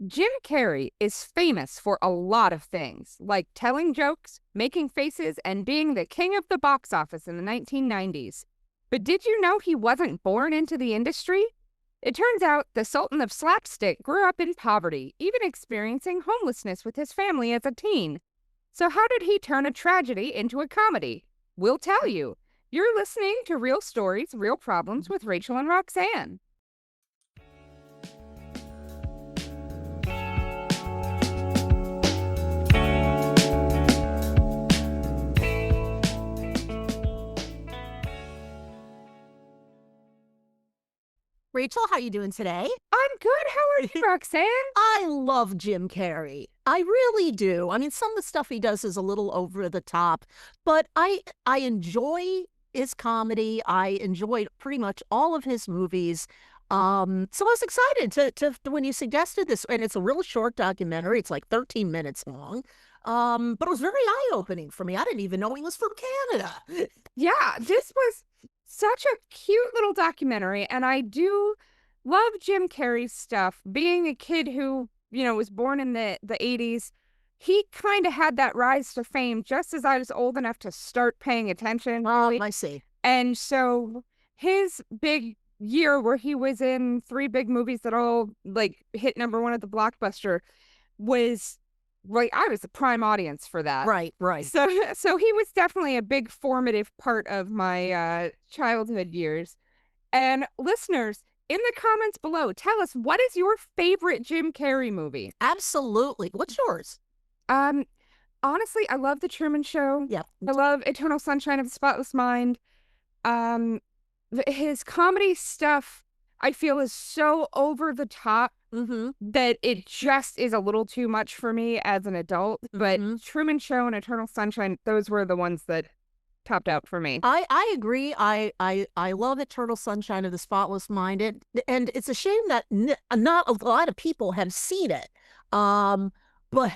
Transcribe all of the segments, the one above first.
Jim Carrey is famous for a lot of things, like telling jokes, making faces, and being the king of the box office in the 1990s. But did you know he wasn't born into the industry? It turns out the Sultan of Slapstick grew up in poverty, even experiencing homelessness with his family as a teen. So how did he turn a tragedy into a comedy? We'll tell you. You're listening to Real Stories, Real Problems with Rachael and Roxanne. Rachel, how you doing today? I'm good. How are you, Roxanne? I love Jim Carrey. I really do. I mean, some of the stuff he does is a little over the top, but I enjoy his comedy. I enjoyed pretty much all of his movies. So I was excited to when you suggested this, and it's a real short documentary. It's like 13 minutes long. But it was very eye-opening for me. I didn't even know he was from Canada. Yeah, this was such a cute little documentary, and I do love Jim Carrey's stuff. Being a kid who, was born in the 80s, he kind of had that rise to fame just as I was old enough to start paying attention. I see. And so his big year where he was in 3 big movies that all hit #1 at the Blockbuster was I was the prime audience for that. Right. So he was definitely a big formative part of my childhood years. And listeners, in the comments below, tell us, what is your favorite Jim Carrey movie? Absolutely. What's yours? Honestly, I love The Truman Show. Yep. I love Eternal Sunshine of the Spotless Mind. His comedy stuff, I feel, is so over the top that it just is a little too much for me as an adult. But Truman Show and Eternal Sunshine, those were the ones that topped out for me. I agree. I love Eternal Sunshine of the Spotless Mind. And it's a shame that not a lot of people have seen it. But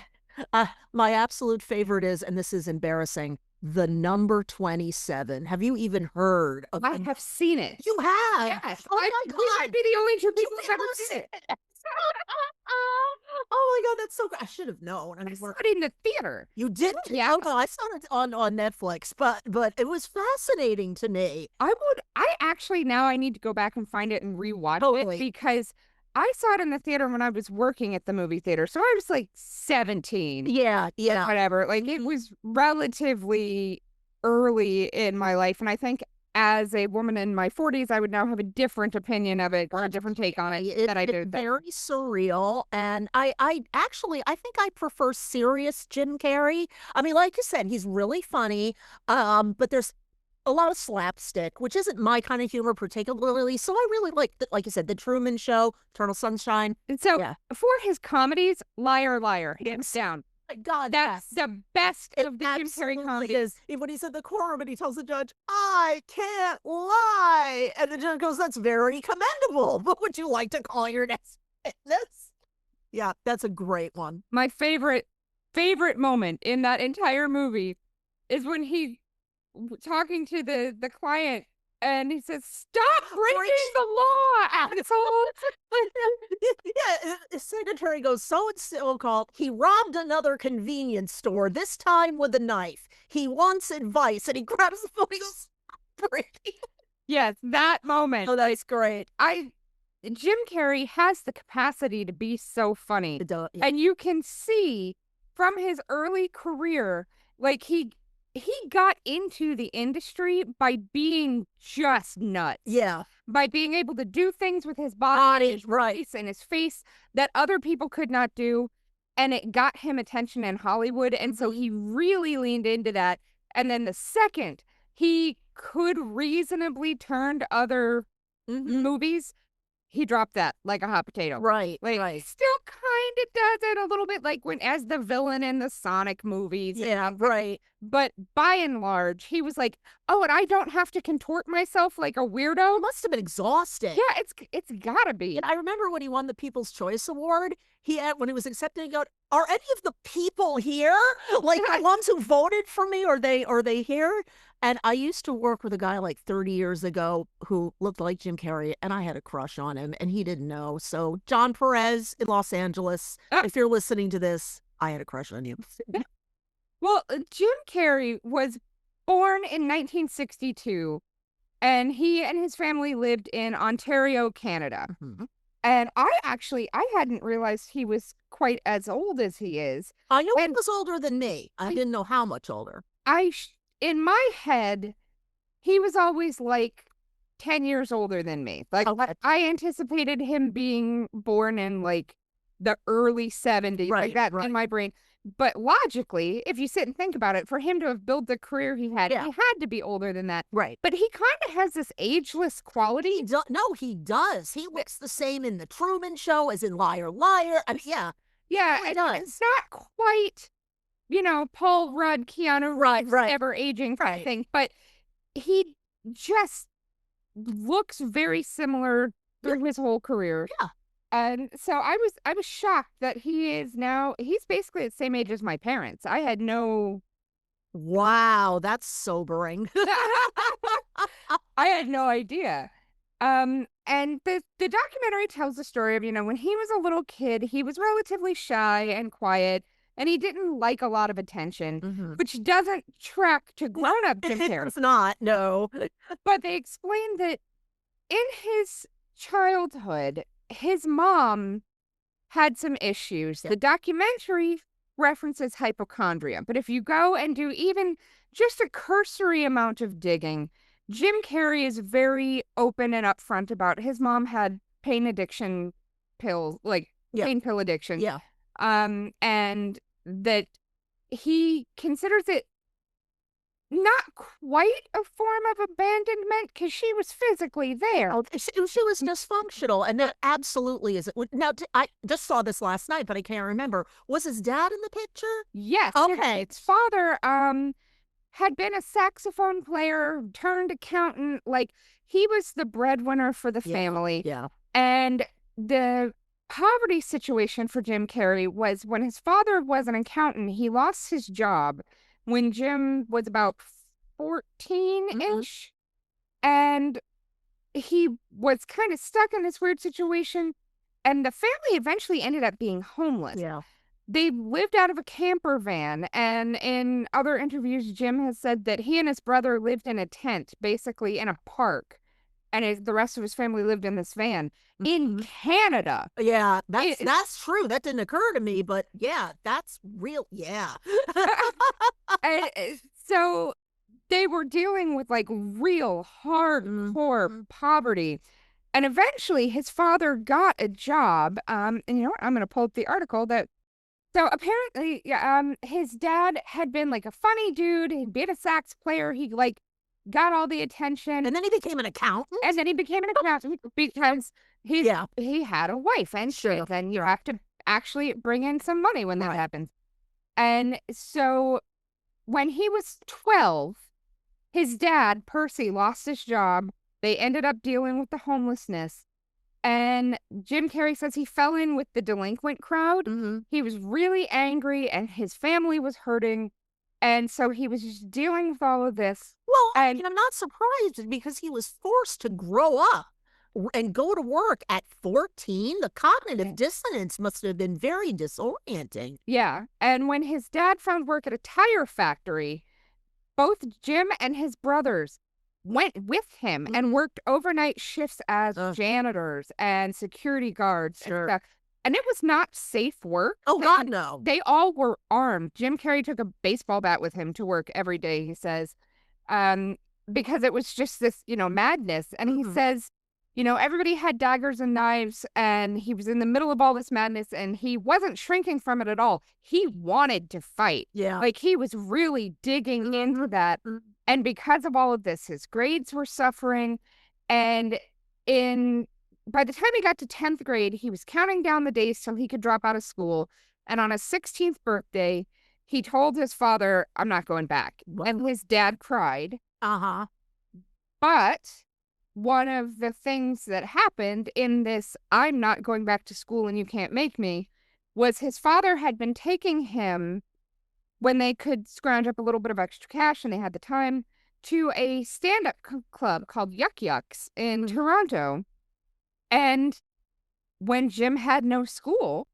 my absolute favorite is, and this is embarrassing, The Number 27. Have you even heard of it? I have seen it. You have? Yes. Oh my God. We might be the only 2 people who've ever seen it. Oh my God, that's so good. I should have known. I saw it in the theater. You did? Yeah. Oh, I saw it on Netflix, but it was fascinating to me. I actually, now I need to go back and find it and rewatch it, because I saw it in the theater when I was working at the movie theater. So I was 17. Yeah. Whatever. It was relatively early in my life. And I think as a woman in my 40s, I would now have a different opinion of it, or a different take on it than I did. It's very surreal. And I think I prefer serious Jim Carrey. I mean, like you said, he's really funny. But there's a lot of slapstick, which isn't my kind of humor particularly. So I really like you said, The Truman Show, Eternal Sunshine. And so for his comedies, Liar, Liar, hands down. My God, that's the best of the Jim Carrey comedies. When he's in the courtroom and he tells the judge, "I can't lie," and the judge goes, "That's very commendable. What would you like to call your next witness?" Yeah, that's a great one. My favorite moment in that entire movie is when he talking to the client, and he says, "Stop breaking the law, asshole." Yeah, his secretary goes, "So-and-so called. He robbed another convenience store, this time with a knife. He wants advice," and he grabs the phone and he goes, "Stop breaking." Yes, that moment. Oh, that's great. Jim Carrey has the capacity to be so funny. And you can see from his early career, he got into the industry by being just nuts. Yeah. By being able to do things with his body, his voice, and his face that other people could not do. And it got him attention in Hollywood. And so he really leaned into that. And then the second he could reasonably turn to other movies, he dropped that like a hot potato. Right. He still kind of does it a little bit, as the villain in the Sonic movies. Yeah, right. But by and large, he was like, Oh, and I don't have to contort myself like a weirdo? It must have been exhausting. Yeah, it's gotta be. And I remember when he won the People's Choice Award, he had when he was accepting, he go, "Are any of the people here? Like the ones who voted for me, are they here?" And I used to work with a guy like 30 years ago who looked like Jim Carrey, and I had a crush on him, and he didn't know. So, John Perez in Los Angeles, Uh, if you're listening to this, I had a crush on you. well, Jim Carrey was born in 1962, and he and his family lived in Ontario, Canada. Mhm. And I hadn't realized he was quite as old as he is. I knew he And was older than me. I didn't know how much older. in my head, he was always like 10 years older than me. Like, Okay. I anticipated him being born in like the early 70s, like Right, that right. in my brain. But logically, if you sit and think about it, for him to have built the career he had, Yeah. he had to be older than that. Right. But he kind of has this ageless quality. No, he does. He looks the same in The Truman Show as in Liar, Liar. I mean, yeah, Yeah, he and does. it's not quite, Paul Rudd, Keanu Right, Reeves, right, ever aging right. thing, but he just looks very similar Yeah, through his whole career. yeah. And so I was shocked that he's basically the same age as my parents. I had no Wow, that's sobering. I had no idea. And the documentary tells the story of, when he was a little kid, he was relatively shy and quiet, and he didn't like a lot of attention, Mhm. which doesn't track to grown-up Jim Carrey. It's not, no. But they explained that in his childhood, his mom had some issues. Yeah. The documentary references hypochondria, but if you go and do even just a cursory amount of digging, Jim Carrey is very open and upfront about his mom had pain addiction pills, like Yeah, pain pill addiction. yeah. And that he considers it not quite a form of abandonment because she was physically there. Oh, she was dysfunctional, and that absolutely is now, I just saw this last night, but I can't remember. Was his dad in the picture? Yes, Okay. his father had been a saxophone player turned accountant. Like, he was the breadwinner for the Yeah, family. yeah. And the poverty situation for Jim Carrey was when his father was an accountant, he lost his job when Jim was about 14-ish. And he was kind of stuck in this weird situation. And the family eventually ended up being homeless. Yeah. They lived out of a camper van, and in other interviews, Jim has said that he and his brother lived in a tent, basically in a park, and the rest of his family lived in this van in Mhm. Canada. Yeah, It- that's true. That didn't occur to me, but yeah, that's real. Yeah. so they were dealing with like real hardcore Mhm. poverty. And eventually his father got a job. And you know what? I'm going to pull up the article that. So apparently, yeah, his dad had been like a funny dude. He'd been a sax player. He like got all the attention, And then he became an accountant? and then he became an accountant because Yeah. he had a wife and Sure. kids, and you have to actually bring in some money when that Right. happens. And so when he was 12, his dad, Percy, lost his job. They ended up dealing with the homelessness. And Jim Carrey says he fell in with the delinquent crowd. Mhm. He was really angry and his family was hurting. And so he was just dealing with all of this. Well, I And mean, I'm not surprised because he was forced to grow up and go to work at 14. The cognitive dissonance must have been very disorienting. yeah. And when his dad found work at a tire factory, both Jim and his brothers went with him and worked overnight shifts as Ugh. janitors and security guards and Sure. stuff. And it was not safe work. Oh, God, no. They all were armed. Jim Carrey took a baseball bat with him to work every day, he says, um, because it was just this, madness. And he Mhm. says, everybody had daggers and knives, and he was in the middle of all this madness, and he wasn't shrinking from it at all. He wanted to fight. Yeah. Like, he was really digging into that. Mhm. And because of all of this, his grades were suffering. And by the time he got to 10th grade, he was counting down the days till he could drop out of school. And on his 16th birthday, he told his father, "I'm not going back." What? And his dad cried. Uh-huh. But one of the things that happened in this I'm not going back to school and you can't make me was his father had been taking him when they could scrounge up a little bit of extra cash and they had the time to a stand-up club called Yuck Yucks in Toronto. And when Jim had no school,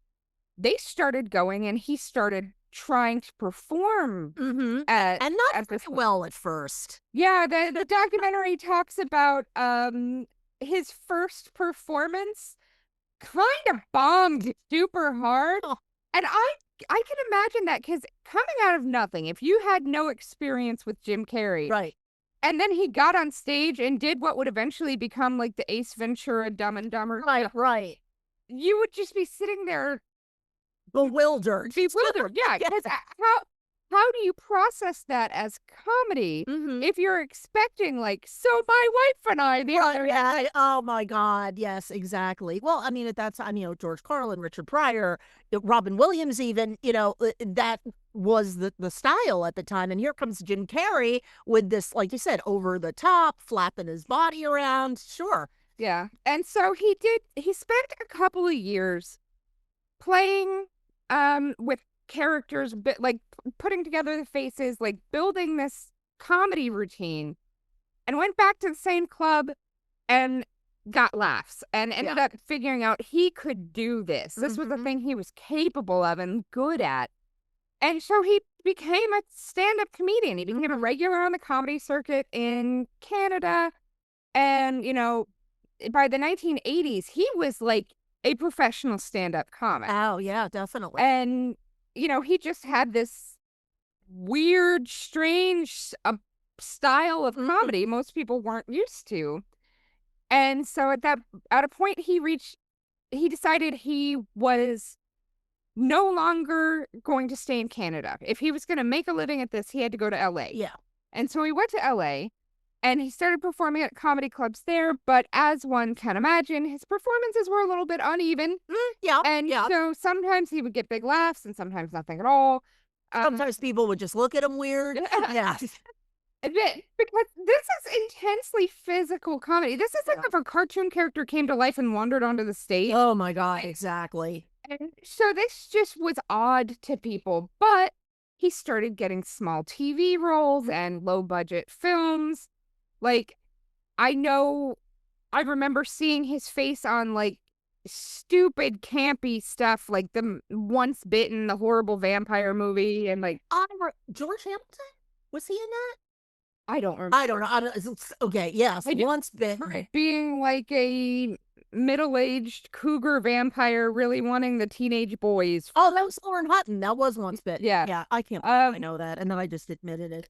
they started going and he started trying to perform at And not very this. well at first. Yeah, the documentary talks about his first performance kind of bombed super hard. Oh, And I can imagine that because coming out of nothing, if you had no experience with Jim Carrey, right. and then he got on stage and did what would eventually become like the Ace Ventura Dumb and Dumber, Right. you would just be sitting there Bewildered. bewildered. Yeah, because how do you process that as comedy if you're expecting like, so my wife and I, the Right, other yeah. Oh my God. Yes, exactly. Well, I mean, at that time, George Carlin, Richard Pryor, Robin Williams, even, that was the style at the time. And here comes Jim Carrey with this, like you said, over the top, flapping his body around. Sure. Yeah. And so he spent a couple of years playing with characters, but like putting together the faces, like building this comedy routine, and went back to the same club and got laughs and ended up figuring out he could do this. This was a thing he was capable of and good at. And so he became a stand-up comedian. He became a regular on the comedy circuit in Canada. And, by the 1980s, he was like a professional stand-up comic. Oh, yeah, definitely. And, he just had this weird, strange style of comedy most people weren't used to. And so at a point he decided he was no longer going to stay in Canada. If he was going to make a living at this, he had to go to LA. Yeah. And so he went to LA and he started performing at comedy clubs there. But as one can imagine, his performances were a little bit uneven. Yeah. And so sometimes he would get big laughs and sometimes nothing at all. Sometimes people would just look at him weird. Yeah. Because this is intensely physical comedy. This is like if a cartoon character came to life and wandered onto the stage. Oh my God, exactly. And so this just was odd to people, but he started getting small TV roles and low budget films. Like, I remember seeing his face on like stupid campy stuff like the Once Bitten, the horrible vampire movie, and like George Hamilton? Was he in that? I don't remember. I don't know. Okay, yes. Once Bitten. Being like a middle-aged cougar vampire really wanting the teenage boys. Oh, that was Lauren Hutton. That was Once Bitten. Yeah. Yeah, I can't I know that. And then I just admitted it.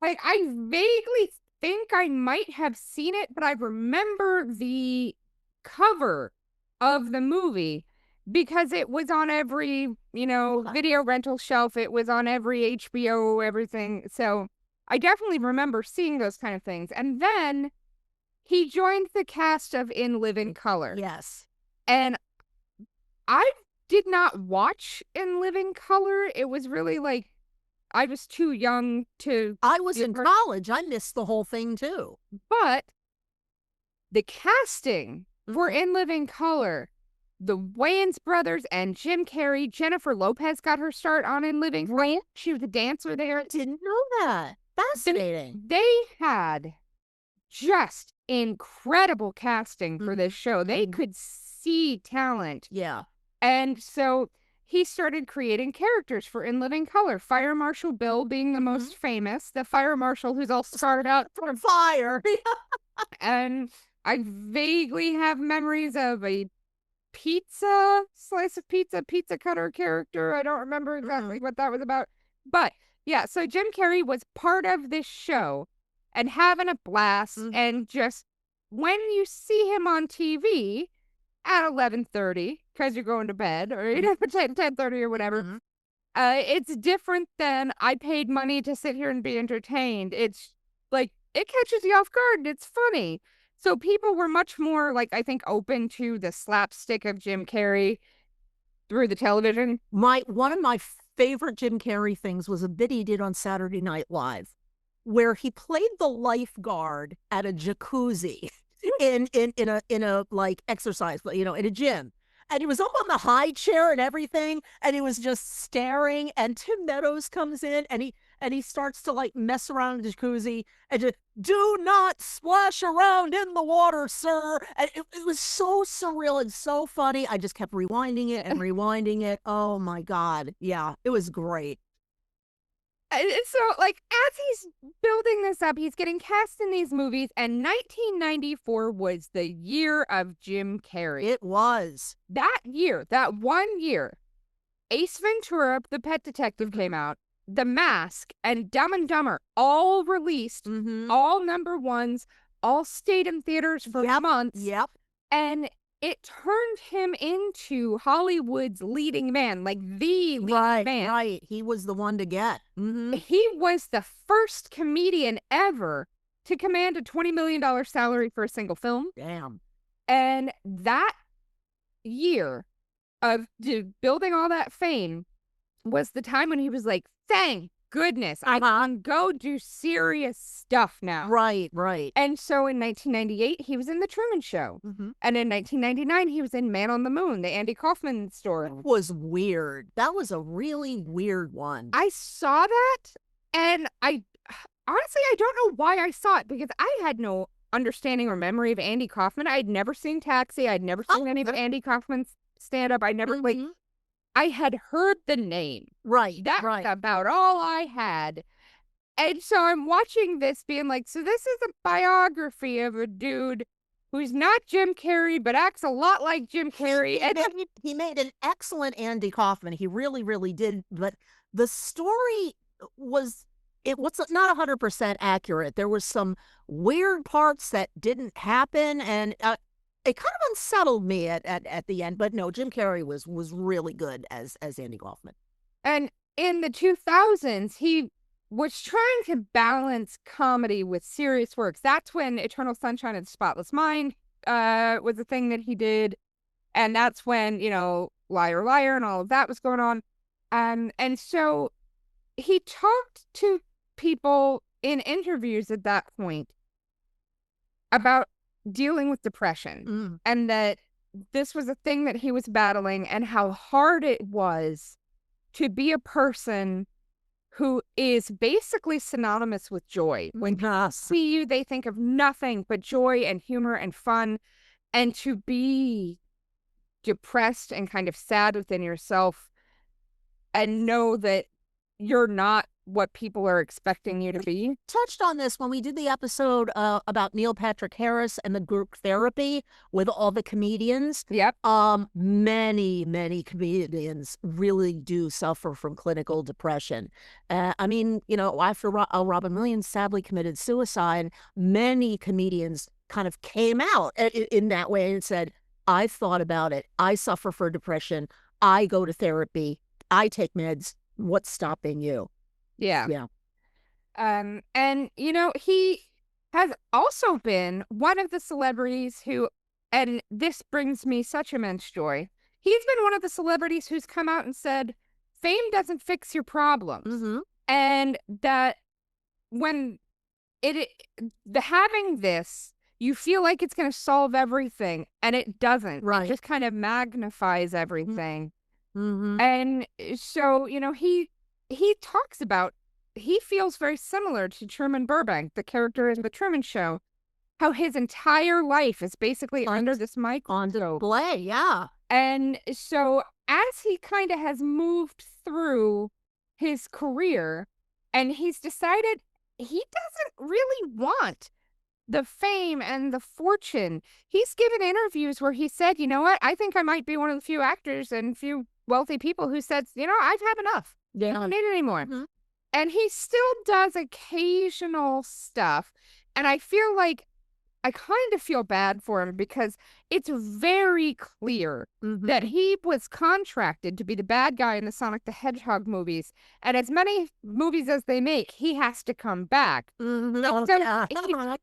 Like, I vaguely think I might have seen it, but I remember the cover of the movie because it was on every, video rental shelf. It was on every HBO, everything. So I definitely remember seeing those kind of things. And then he joined the cast of In Living Color. Yes. And I did not watch In Living Color. It was really like, I was too young to. I was in college. I missed the whole thing too. But the casting for In Living Color, the Wayans brothers and Jim Carrey, Jennifer Lopez got her start on In Living Color. She was a dancer there. Didn't know that. Fascinating. They had just incredible casting for this show. They could see talent. Yeah. And so he started creating characters for In Living Color. Fire Marshal Bill being the most famous. The fire marshal who's all scarred out from fire. And I vaguely have memories of a slice of pizza cutter character. I don't remember exactly what that was about. But yeah, so Jim Carrey was part of this show and having a blast. And just when you see him on TV at 11:30, because you're going to bed, or 10:30 or whatever, it's different than I paid money to sit here and be entertained. It's like, it catches you off guard and it's funny. So people were much more, like, I think, open to the slapstick of Jim Carrey through the television. One of my favorite Jim Carrey things was a bit he did on Saturday Night Live. where he played the lifeguard at a jacuzzi in a like exercise, in a gym. And he was up on the high chair and everything, and he was just staring. And Tim Meadows comes in, and he starts to like mess around in the jacuzzi and just, do not splash around in the water, sir. And it was so surreal and so funny. I just kept rewinding it and rewinding it. Oh my God. Yeah, it was great. And so, like, as he's building this up, he's getting cast in these movies, and 1994 was the year of Jim Carrey. It was. That year, that 1 year, Ace Ventura, the Pet Detective, came out, The Mask, and Dumb and Dumber all released, all number ones, all stayed in theaters for months. Yep. And it turned him into Hollywood's leading man, like the leading man. Right. He was the one to get. He was the first comedian ever to command a $20 million salary for a single film. Damn. And that year of building all that fame was the time when he was like, thank goodness, I can go do serious stuff now. Right. And so in 1998, he was in The Truman Show. And in 1999, he was in Man on the Moon, the Andy Kaufman story. That was weird. That was a really weird one. I saw that, and I don't know why I saw it, because I had no understanding or memory of Andy Kaufman. I'd never seen Taxi. I'd never seen any of Andy Kaufman's stand-up. I never, I had heard the name. Right. That was about all I had. And so I'm watching this being like, so this is a biography of a dude who's not Jim Carrey, but acts a lot like Jim Carrey. And he made an excellent Andy Kaufman. He really, really did. But the story was not 100% accurate. There was some weird parts that didn't happen, and it kind of unsettled me at the end. But no, Jim Carrey was really good as Andy Kaufman. And in the 2000s, he was trying to balance comedy with serious works. That's when Eternal Sunshine of the Spotless Mind was a thing that he did. And that's when, Liar, Liar and all of that was going on. And so he talked to people in interviews at that point about dealing with depression and that this was a thing that he was battling, and how hard it was to be a person who is basically synonymous with joy. When people see you, they think of nothing but joy and humor and fun. And to be depressed and kind of sad within yourself and know that you're not what people are expecting you to be. Touched on this when we did the episode about Neil Patrick Harris and the group therapy with all the comedians. Yep. Many comedians really do suffer from clinical depression. After Robin Williams sadly committed suicide, many comedians kind of came out in that way and said, I thought about it. I suffer from depression. I go to therapy. I take meds. What's stopping you? Yeah. And he has also been one of the celebrities who, and this brings me such immense joy, he's been one of the celebrities who's come out and said, fame doesn't fix your problems. And that when having this, you feel like it's going to solve everything, and it doesn't. Right. It just kind of magnifies everything. And so, he talks about, he feels very similar to Truman Burbank, the character in The Truman Show, how his entire life is basically under this microscope. On display, yeah. And so as he kind of has moved through his career, and he's decided he doesn't really want the fame and the fortune. He's given interviews where he said, you know what, I think I might be one of the few actors and few wealthy people who said, I've had enough. I don't need it anymore. And he still does occasional stuff. And I feel like I kind of feel bad for him, because it's very clear that he was contracted to be the bad guy in the Sonic the Hedgehog movies. And as many movies as they make, he has to come back. So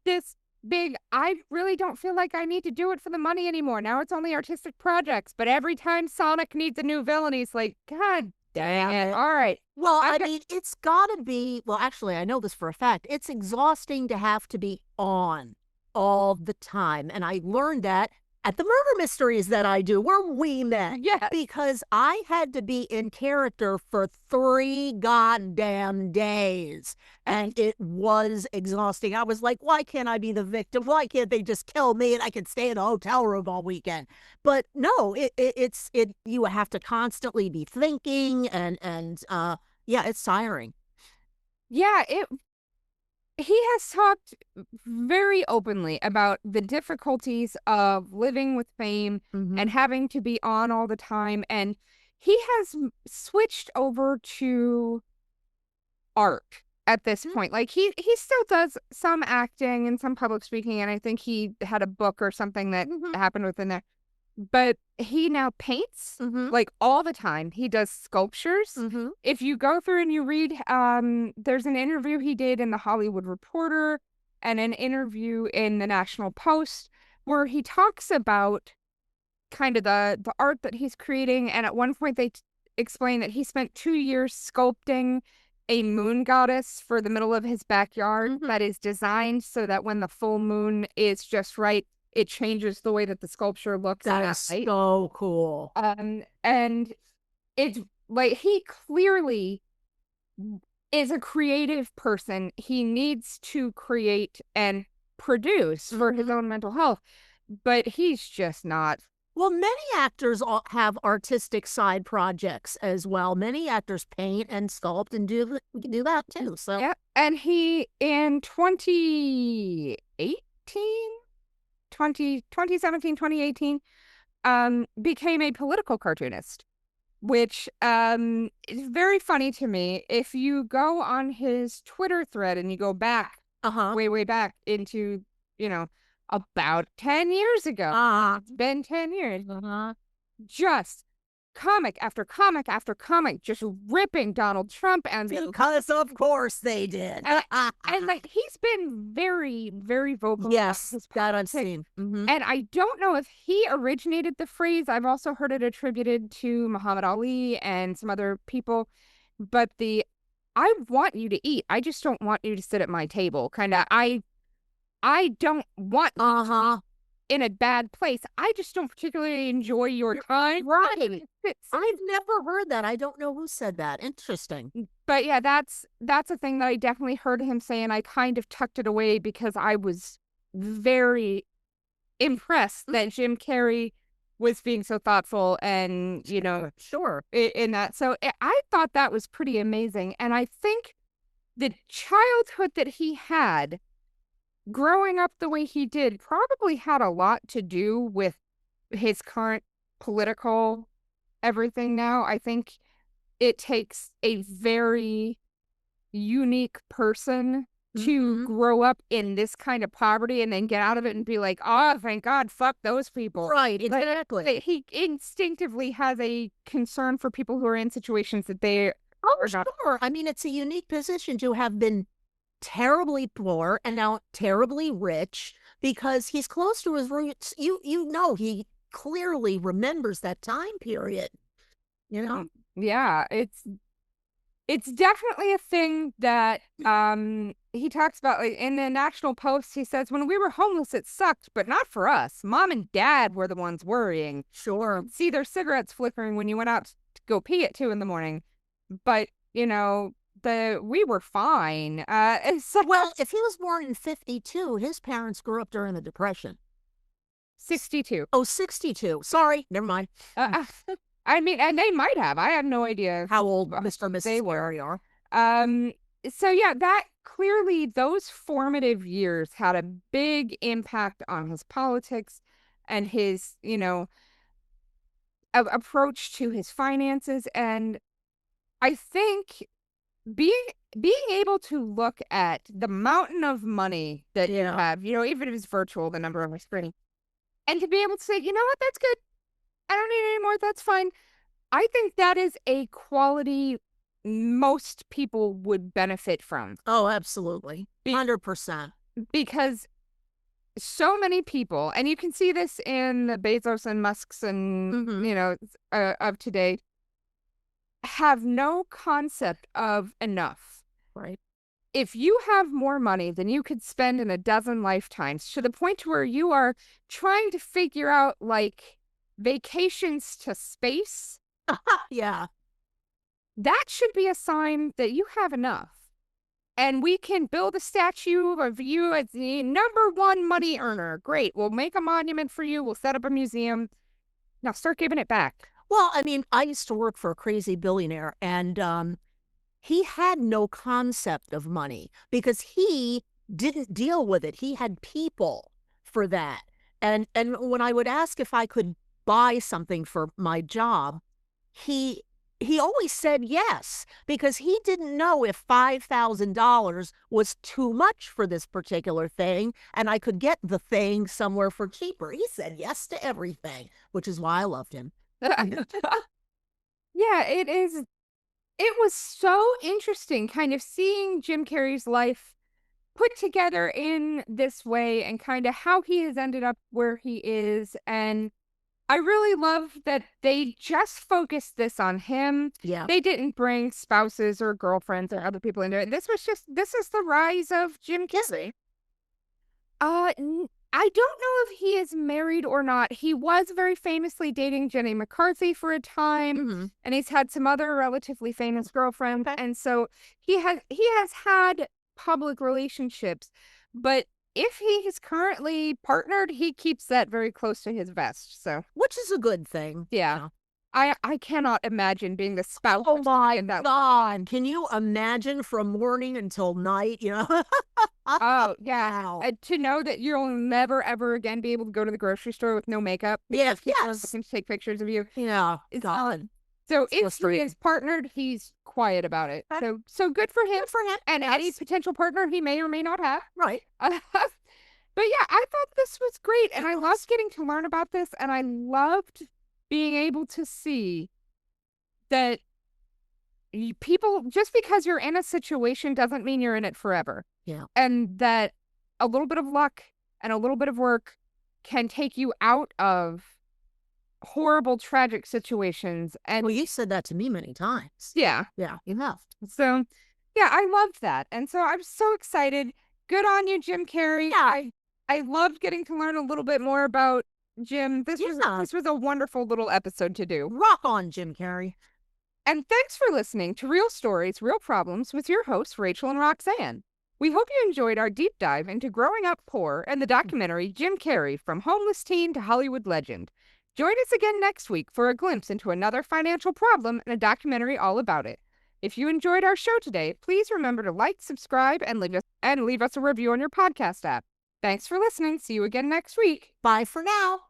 this big, I really don't feel like I need to do it for the money anymore. Now it's only artistic projects. But every time Sonic needs a new villain, he's like, God Dang it. All right. Well, I I got- mean, it's gotta be, well, actually, I know this for a fact. It's exhausting to have to be on all the time. And I learned that at the murder mysteries that I do, where we met. Yeah. Because I had to be in character for 3 goddamn days. And it was exhausting. I was like, why can't I be the victim? Why can't they just kill me and I can stay in a hotel room all weekend? But no, it's you have to constantly be thinking and yeah, it's tiring. Yeah, he has talked very openly about the difficulties of living with fame Mhm. and having to be on all the time. And he has switched over to art at this Mhm. point. Like he still does some acting and some public speaking, and I think he had a book or something that Mhm. happened within there. But he now paints Mhm. like all the time. He does sculptures. Mhm. If you go through and you read, there's an interview he did in the Hollywood Reporter and an interview in the National Post where he talks about kind of the art that he's creating. And at one point, they explain that he spent 2 years sculpting a moon goddess for the middle of his backyard Mhm. that is designed so that when the full moon is just right, it changes the way that the sculpture looks That at is night. so cool. And it's like he clearly is a creative person. He needs to create and produce for his Mhm. own mental health, but he's just not. Well, many actors have artistic side projects as well. Many actors paint and sculpt and do that too. So, Yeah. And he in 2018, 2017, 2018, became a political cartoonist, which is very funny to me. If you go on his Twitter thread and you go back uh-huh. way back into, you know, about 10 years ago, it's been 10 years, Uh-huh. just comic after comic after comic, just ripping Donald Trump and Because of course they did. and like he's been very, very vocal about Yes, his that I've politics. seen. Mhm. And I don't know if he originated the phrase. I've also heard it attributed to Muhammad Ali and some other people. But I want you to eat. I just don't want you to sit at my table. Kind of I don't want you to Uh-huh. be in a bad place. I just don't particularly enjoy your time. Right. I've never heard that. I don't know who said that. Interesting. But yeah, that's a thing that I definitely heard him say, and I kind of tucked it away because I was very impressed that Jim Carrey was being so thoughtful and, Sure. in that. So I thought that was pretty amazing. And I think the childhood that he had growing up the way he did probably had a lot to do with his current political everything now. I think it takes a very unique person to Mhm. grow up in this kind of poverty and then get out of it and be like, "Oh, thank God, fuck those people." Right, Like, exactly. he instinctively has a concern for people who are in situations that they Oh, are not. sure. I mean, it's a unique position to have been terribly poor and now terribly rich because he's close to his roots. You know he clearly remembers that time period, you know? Yeah, it's definitely a thing that he talks about like in the National Post. He says when we were homeless it sucked, but not for us. Mom and dad were the ones worrying. Sure. See their cigarettes flickering when you went out to go pee at 2 a.m. But we were fine. So Well, if he was born in 52, his parents grew up during the Depression. 62. Oh, 62. Sorry, never mind. I mean, and they might have. I have no idea How old uh, Mr. and they Mrs. were. Carey are. Um, so yeah, that clearly those formative years had a big impact on his politics and his, approach to his finances. And I think being being able to look at the mountain of money that you Yeah. have, even if it's virtual, the number on my screen, and to be able to say, you know what, that's good. I don't need any more. That's fine. I think that is a quality most people would benefit from Oh, absolutely. be 100%. because so many people, and you can see this in the Bezos and Musks and, Mhm. of today, have no concept of enough. Right. If you have more money than you could spend in a dozen lifetimes, to the point where you are trying to figure out like vacations to space, Yeah. that should be a sign that you have enough. And we can build a statue of you as the number one money earner. Great. We'll make a monument for you. We'll set up a museum. Now start giving it back. Well, I mean, I used to work for a crazy billionaire, and he had no concept of money because he didn't deal with it. He had people for that. And when I would ask if I could buy something for my job, he he always said yes because he didn't know if $5,000 was too much for this particular thing and I could get the thing somewhere for cheaper. He said yes to everything, which is why I loved him. Yeah, it is. It was so interesting kind of seeing Jim Carrey's life put together in this way and kind of how he has ended up where he is. And I really love that they just focused this on him. Yeah. They didn't bring spouses or girlfriends or other people into it. This is the rise of Jim Carrey. I don't know if he is married or not. He was very famously dating Jenny McCarthy for a time, and he's had some other relatively famous girlfriends, and so he has had public relationships, but if he is currently partnered, he keeps that very close to his vest. So Which is a good thing. yeah, I cannot imagine being the spouse. Oh my in that. God. Can you imagine from morning until night, you know? Oh yeah, Wow. to know that you'll never ever again be able to go to the grocery store with no makeup. Yes, People are yes. looking to take pictures of you. Yeah. It's God. So if he frustrating. is partnered, he's quiet about it. That- So good for him. Good for him. And any Yes. potential partner he may or may not have. Right. But yeah, I thought this was great, and I loved getting to learn about this, and I loved being able to see that people, just because you're in a situation doesn't mean you're in it forever. Yeah. And that a little bit of luck and a little bit of work can take you out of horrible, tragic situations. And Well, you said that to me many times. yeah, Yeah, you have. so yeah, I loved that. And so I'm so excited. Good on you, Jim Carrey. Yeah. I loved getting to learn a little bit more about Jim. Yeah. This was a wonderful little episode to do. Rock on, Jim Carrey. And thanks for listening to Real Stories, Real Problems with your hosts, Rachael and Roxanne. We hope you enjoyed our deep dive into growing up poor and the documentary Jim Carrey, From Homeless Teen to Hollywood Legend. Join us again next week for a glimpse into another financial problem and a documentary all about it. If you enjoyed our show today, please remember to like, subscribe, and leave us a review on your podcast app. Thanks for listening. See you again next week. Bye for now.